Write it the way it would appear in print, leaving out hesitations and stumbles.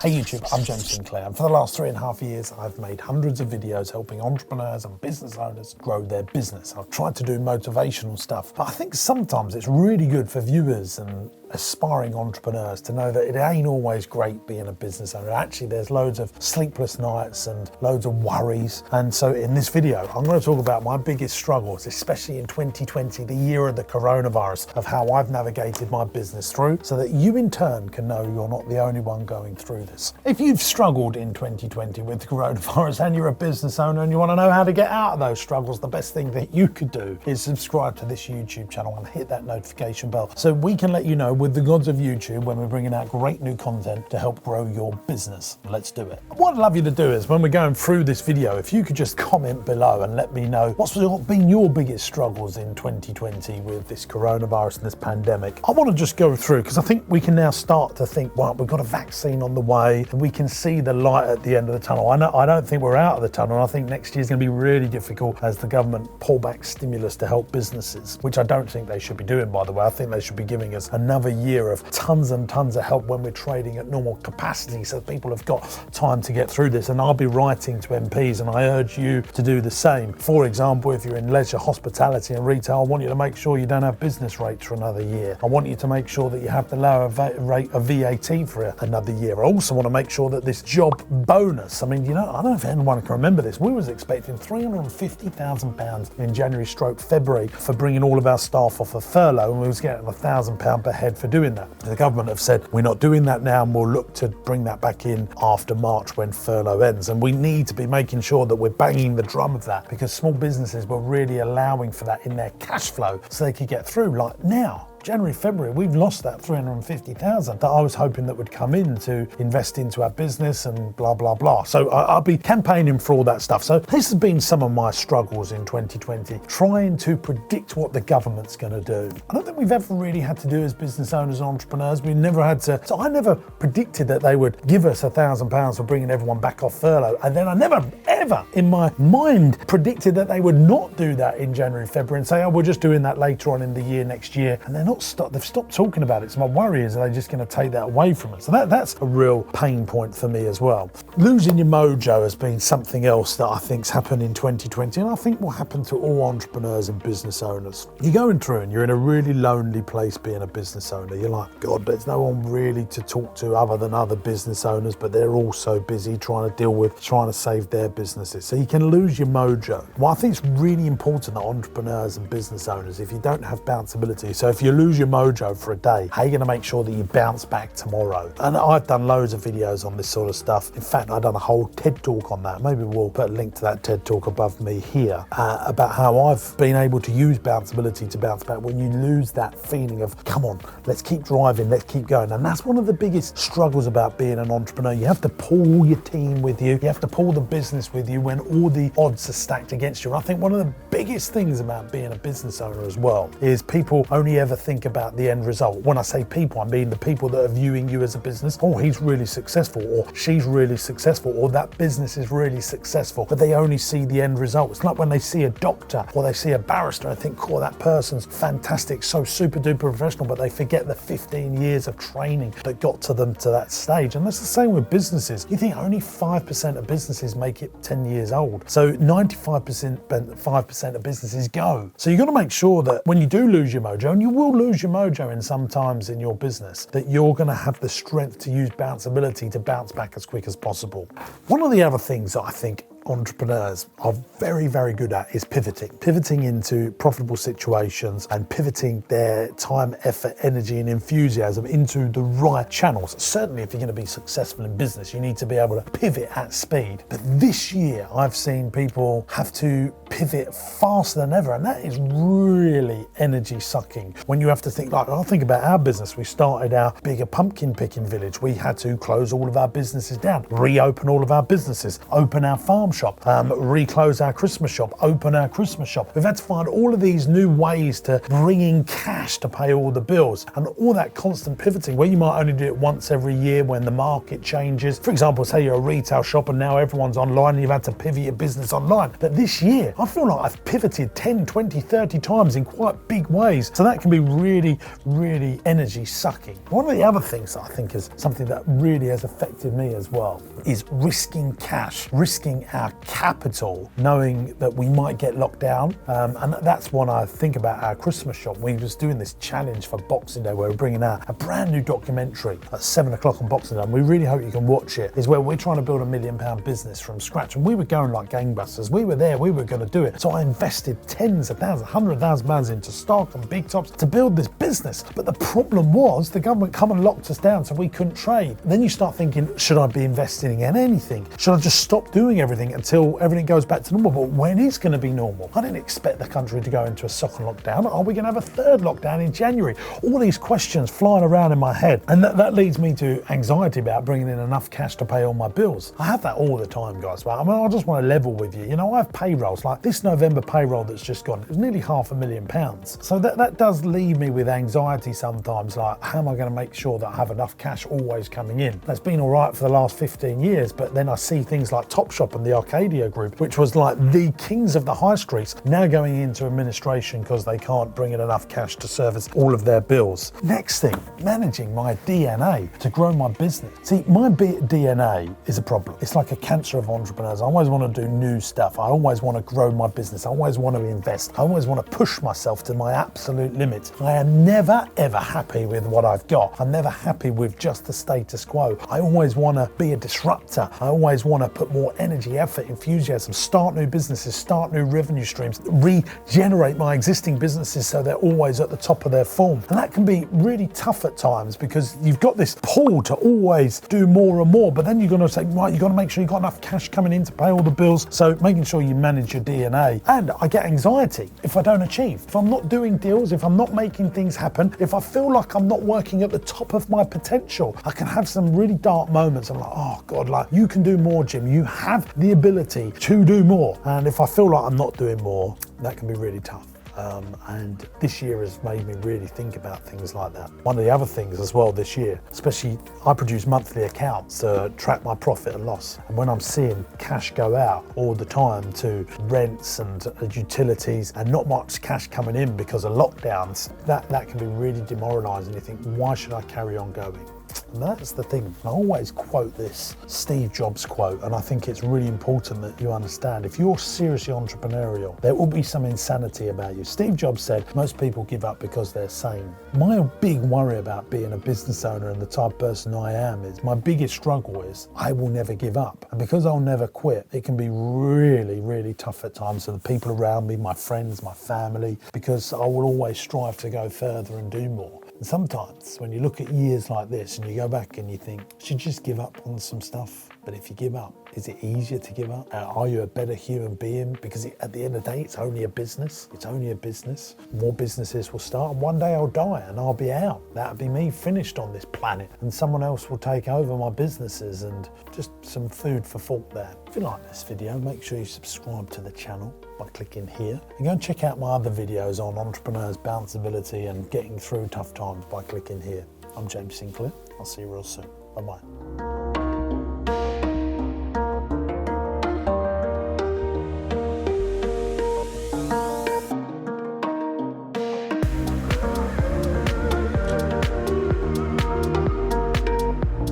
Hey YouTube, I'm James Sinclair, and for the last 3.5 years I've made hundreds of videos helping entrepreneurs and business owners grow their business. I've tried to do motivational stuff, but I think sometimes it's really good for viewers and aspiring entrepreneurs to know that it ain't always great being a business owner. Actually, there's loads of sleepless nights and loads of worries. And so in this video, I'm going to talk about my biggest struggles, especially in 2020, the year of the coronavirus, of how I've navigated my business through so that you in turn can know you're not the only one going through this. If you've struggled in 2020 with the coronavirus and you're a business owner and you want to know how to get out of those struggles, the best thing that you could do is subscribe to this YouTube channel and hit that notification bell so we can let you know with the gods of YouTube when we're bringing out great new content to help grow your business. Let's do it. What I'd love you to do is when we're going through this video, if you could just comment below and let me know what's been your biggest struggles in 2020 with this coronavirus and this pandemic. I want to just go through because I think we can now start to think, well, we've got a vaccine on the way and we can see the light at the end of the tunnel. I don't think we're out of the tunnel. I think next year's going to be really difficult as the government pull back stimulus to help businesses, which I don't think they should be doing, by the way. I think they should be giving us another year of tons and tons of help when we're trading at normal capacity so people have got time to get through this. And I'll be writing to MPs and I urge you to do the same. For example, if you're in leisure, hospitality and retail, I want you to make sure you don't have business rates for another year. I want you to make sure that you have the lower rate of VAT for another year. I also want to make sure that this job bonus, I don't know if anyone can remember this, we was expecting £350,000 in January/February for bringing all of our staff off of furlough, and we was getting £1,000 per head for doing that. The government have said we're not doing that now and we'll look to bring that back in after March when furlough ends, and we need to be making sure that we're banging the drum of that because small businesses were really allowing for that in their cash flow so they could get through. Like now, January, February, we've lost that 350,000 that I was hoping that would come in to invest into our business and blah, blah, blah. So I'll be campaigning for all that stuff. So this has been some of my struggles in 2020, trying to predict what the government's going to do. I don't think we've ever really had to do as business owners and entrepreneurs. We never had to. So I never predicted that they would give us £1,000 for bringing everyone back off furlough. And then I never, ever in my mind predicted that they would not do that in January, February and say, oh, we're just doing that later on in the year next year. And they're not they've stopped talking about it. So my worry is, are they just going to take that away from us? So that's a real pain point for me as well. Losing your mojo has been something else that I think's happened in 2020, and I think will happen to all entrepreneurs and business owners. You're going through and you're in a really lonely place being a business owner. You're like, God, there's no one really to talk to other than other business owners, but they're all so busy trying to save their businesses. So you can lose your mojo. Well, I think it's really important that entrepreneurs and business owners, if you don't have bounceability, so if you lose your mojo for a day, how are you going to make sure that you bounce back tomorrow? And I've done loads of videos on this sort of stuff. In fact, I've done a whole TED talk on that. Maybe we'll put a link to that TED talk above me here about how I've been able to use bounceability to bounce back when you lose that feeling of, come on, let's keep driving, let's keep going. And that's one of the biggest struggles about being an entrepreneur. You have to pull your team with you. You have to pull the business with you when all the odds are stacked against you. And I think one of the biggest things about being a business owner as well is people only ever think about the end result. When I say people, I mean the people that are viewing you as a business. Oh, he's really successful, or she's really successful, or that business is really successful, but they only see the end result. It's like when they see a doctor or they see a barrister and think, oh, that person's fantastic, so super duper professional, but they forget the 15 years of training that got to them to that stage. And that's the same with businesses. You think only 5% of businesses make it 10 years old. So 95% of businesses go. So you've got to make sure that when you do lose your mojo, and you will lose your mojo in sometimes in your business, that you're going to have the strength to use bounceability to bounce back as quick as possible. One of the other things that I think entrepreneurs are very, very good at is pivoting into profitable situations and pivoting their time, effort, energy and enthusiasm into the right channels. Certainly if you're going to be successful in business, you need to be able to pivot at speed. But this year I've seen people have to pivot faster than ever, and that is really energy sucking. When you have to think, like, I'll think about our business. We started our bigger pumpkin picking village. We had to close all of our businesses down, reopen all of our businesses, open our farm shop, reclose our Christmas shop, open our Christmas shop. We've had to find all of these new ways to bring in cash to pay all the bills, and all that constant pivoting where you might only do it once every year when the market changes. For example, say you're a retail shop and now everyone's online and you've had to pivot your business online. But this year, I feel like I've pivoted 10, 20, 30 times in quite big ways. So that can be really, really energy sucking. One of the other things that I think is something that really has affected me as well is risking cash, risking our capital, knowing that we might get locked down. And that's when I think about our Christmas shop. We was doing this challenge for Boxing Day where we're bringing out a brand new documentary at 7 o'clock on Boxing Day. And we really hope you can watch it. Is where we're trying to build £1 million business from scratch. And we were going like gangbusters. We were there, we were going to do it. So I invested tens of thousands, £100,000 into stock and big tops to build this business. But the problem was the government come and locked us down so we couldn't trade. Then you start thinking, should I be investing in anything? Should I just stop doing everything until everything goes back to normal? But when is going to be normal? I didn't expect the country to go into a second lockdown. Are we going to have a third lockdown in January? All these questions flying around in my head. And that leads me to anxiety about bringing in enough cash to pay all my bills. I have that all the time, guys. But I mean, I just want to level with you. You know, I have payrolls. Like this November payroll that's just gone, it was nearly £500,000. So that does leave me with anxiety sometimes. Like, how am I going to make sure that I have enough cash always coming in? That's been all right for the last 15 years, but then I see things like Topshop and the Arcadia Group, which was like the kings of the high streets, now going into administration because they can't bring in enough cash to service all of their bills. Next thing, managing my DNA to grow my business. See, my DNA is a problem. It's like a cancer of entrepreneurs. I always want to do new stuff. I always want to grow my business. I always want to invest. I always want to push myself to my absolute limit. I am never, ever happy with what I've got. I'm never happy with just the status quo. I always want to be a disruptor. I always want to put more energy, effort, enthusiasm, start new businesses, start new revenue streams, regenerate my existing businesses so they're always at the top of their form. And that can be really tough at times because you've got this pull to always do more and more, but then you're going to say, right, you've got to make sure you've got enough cash coming in to pay all the bills. So making sure you manage your DNA. And I get anxiety if I don't achieve. If I'm not doing deals, if I'm not making things happen, if I feel like I'm not working at the top of my potential, I can have some really dark moments. I'm like, oh God, like you can do more, Jim. You have the ability to do more. And if I feel like I'm not doing more, that can be really tough. And this year has made me really think about things like that. One of the other things as well this year, especially I produce monthly accounts to track my profit and loss. And when I'm seeing cash go out all the time to rents and utilities and not much cash coming in because of lockdowns, that can be really demoralizing. You think, why should I carry on going? And that's the thing. I always quote this Steve Jobs quote, and I think it's really important that you understand. If you're seriously entrepreneurial, there will be some insanity about you. Steve Jobs said most people give up because they're sane. My big worry about being a business owner and the type of person I am is my biggest struggle is I will never give up. And because I'll never quit, it can be really, really tough at times for the people around me, my friends, my family, because I will always strive to go further and do more. And sometimes when you look at years like this and you go back and you think, I should just give up on some stuff. But if you give up, is it easier to give up? Are you a better human being? Because at the end of the day, it's only a business. It's only a business. More businesses will start and one day I'll die and I'll be out. That'll be me finished on this planet and someone else will take over my businesses, and just some food for thought there. If you like this video, make sure you subscribe to the channel by clicking here. And go and check out my other videos on entrepreneurs, bounceability and getting through tough times by clicking here. I'm James Sinclair. I'll see you real soon. Bye-bye.